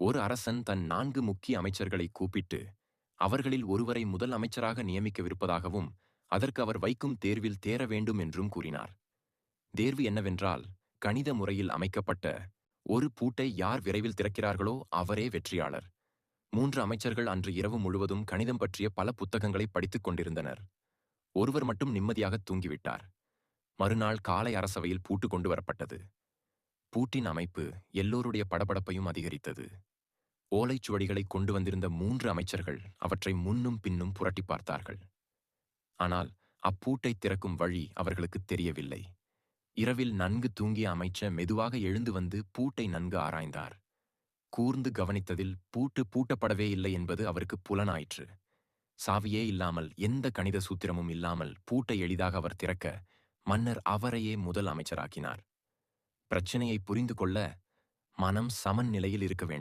ஒரு அரசன் தன் 4 முக்கிய அமைச்சர்களை கூப்பிட்டு அவர்களில் ஒருவரை முதல் அமைச்சராக நியமிக்கவிருப்பதாகவும் அதற்கு அவர் வைக்கும் தேர்வில் தேர வேண்டும் என்றும் கூறினார். தேர்வு என்னவென்றால், கணித முறையில் அமைக்கப்பட்ட ஒரு பூட்டை யார் விரைவில் திறக்கிறார்களோ அவரே வெற்றியாளர். 3 அமைச்சர்கள் அன்று இரவு முழுவதும் கணிதம் பற்றிய பல புத்தகங்களை படித்துக் கொண்டிருந்தனர். ஒருவர் மட்டும் நிம்மதியாக தூங்கிவிட்டார். மறுநாள் காலை அரசவையில் பூட்டு கொண்டு வரப்பட்டது. பூட்டின் அமைப்பு எல்லோருடைய படபடப்பையும் அதிகரித்தது. ஓலைச்சுவடிகளை கொண்டு வந்திருந்த 3 அமைச்சர்கள் அவற்றை முன்னும் பின்னும் புரட்டி பார்த்தார்கள். ஆனால் அப்பூட்டை திறக்கும் வழி அவர்களுக்கு தெரியவில்லை. இரவில் நன்கு தூங்கிய அமைச்சர் மெதுவாக எழுந்து வந்து பூட்டை நன்கு ஆராய்ந்தார். கூர்ந்து கவனித்ததில் பூட்டு பூட்டப்படவே இல்லை என்பது அவருக்கு புலனாயிற்று. சாவியே இல்லாமல், எந்த கணித சூத்திரமும் இல்லாமல் பூட்டை எளிதாக அவர் திறக்க மன்னர் அவரையே முதல் அமைச்சராக்கினார். பிரச்சனையை புரிந்து கொள்ள மனம் சமன் நிலையில் இருக்க வேண்டும்.